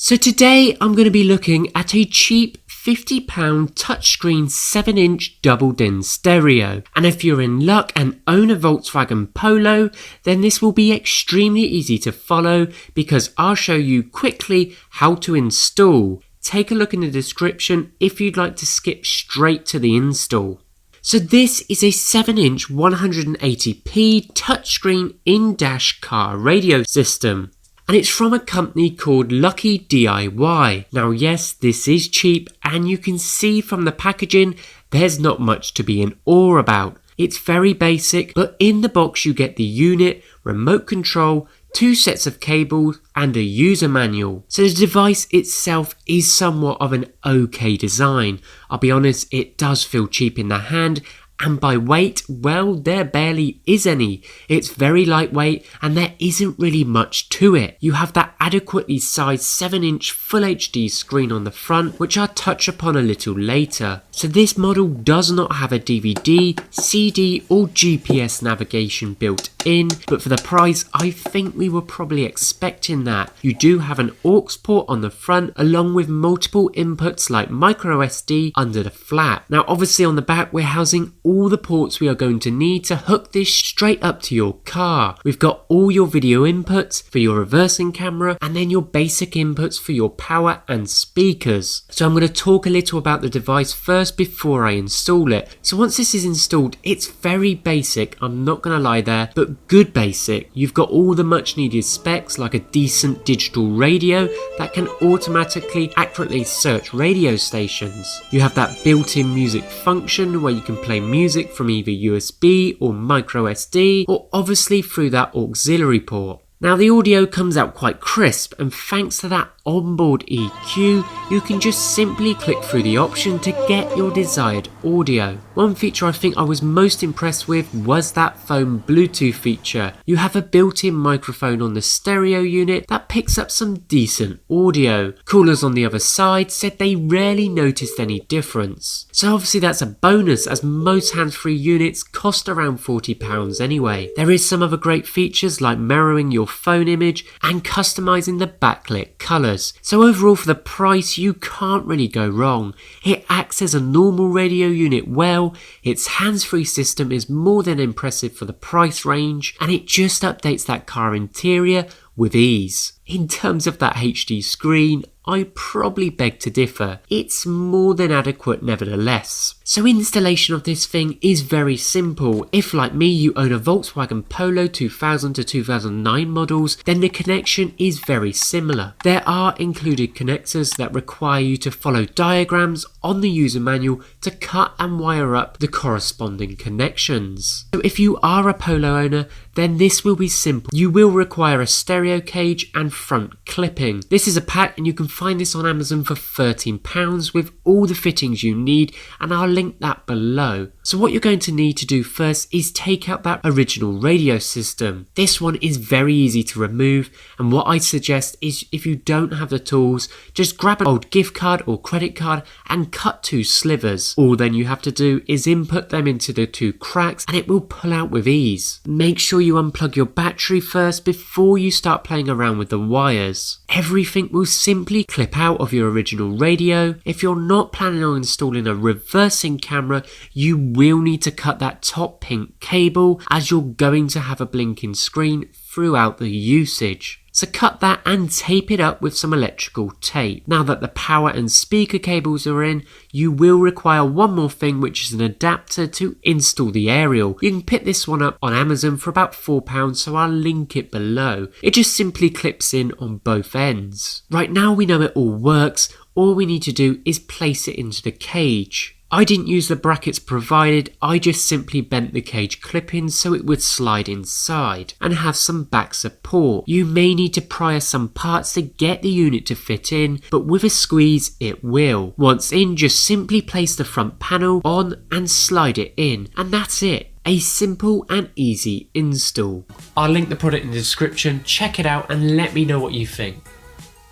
So today I'm going to be looking at a cheap £50 touchscreen 7-inch double-din stereo, and if you're in luck and own a Volkswagen Polo, then this will be extremely easy to follow because I'll show you quickly how to install. Take a look in the description if you'd like to skip straight to the install. So this is a 7-inch 180p touchscreen in-dash car radio system. And it's from a company called Lucky DIY. Now yes, this is cheap and you can see from the packaging there's not much to be in awe about. It's very basic, but in the box you get the unit, remote control, 2 sets of cables and a user manual. So the device itself is somewhat of an okay design. I'll be honest, it does feel cheap in the hand. And by weight, well, there barely is any. It's very lightweight and there isn't really much to it. You have that adequately sized 7-inch Full HD screen on the front, which I'll touch upon a little later. So this model does not have a DVD, CD or GPS navigation built in, but for the price, I think we were probably expecting that. You do have an aux port on the front, along with multiple inputs like micro SD under the flap. Now obviously on the back, we're housing all the ports we are going to need to hook this straight up to your car. We've got all your video inputs for your reversing camera and then your basic inputs for your power and speakers. So I'm going to talk a little about the device first before I install it. So once this is installed, it's very basic, I'm not going to lie there, but good basic. You've got all the much needed specs like a decent digital radio that can automatically accurately search radio stations. You have that built-in music function where you can play music from either USB or micro SD, or obviously through that auxiliary port. Now the audio comes out quite crisp, and thanks to that onboard EQ, you can just simply click through the option to get your desired audio. One feature I think I was most impressed with was that phone Bluetooth feature. You have a built-in microphone on the stereo unit that picks up some decent audio. Callers on the other side said they rarely noticed any difference. So obviously that's a bonus, as most hands-free units cost around £40 anyway. There is some other great features like mirroring your phone image and customizing the backlit colours. So overall for the price you can't really go wrong. It acts as a normal radio unit well, its hands-free system is more than impressive for the price range, and it just updates that car interior with ease. In terms of that HD screen, I probably beg to differ. It's more than adequate nevertheless. So installation of this thing is very simple. If like me you own a Volkswagen Polo 2000 to 2009 models, then the connection is very similar. There are included connectors that require you to follow diagrams on the user manual to cut and wire up the corresponding connections. So if you are a Polo owner, then this will be simple. You will require a stereo cage and front clipping. This is a pack and you can find this on Amazon for £13 with all the fittings you need, and I'll link that below. So what you're going to need to do first is take out that original radio system. This one is very easy to remove, and what I suggest is if you don't have the tools, just grab an old gift card or credit card and cut 2 slivers. All then you have to do is input them into the 2 cracks and it will pull out with ease. Make sure you unplug your battery first before you start playing around with the wires. Everything will simply clip out of your original radio. If you're not planning on installing a reversing camera, you will need to cut that top pink cable, as you're going to have a blinking screen throughout the usage. So cut that and tape it up with some electrical tape. Now that the power and speaker cables are in, you will require one more thing, which is an adapter to install the aerial. You can pick this one up on Amazon for about £4, so I'll link it below. It just simply clips in on both ends. Right now we know it all works, all we need to do is place it into the cage. I didn't use the brackets provided, I just simply bent the cage clip in so it would slide inside and have some back support. You may need to pry some parts to get the unit to fit in, but with a squeeze it will. Once in, just simply place the front panel on and slide it in, and that's it. A simple and easy install. I'll link the product in the description, check it out and let me know what you think.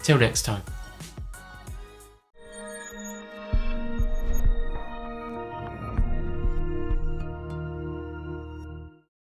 Till next time.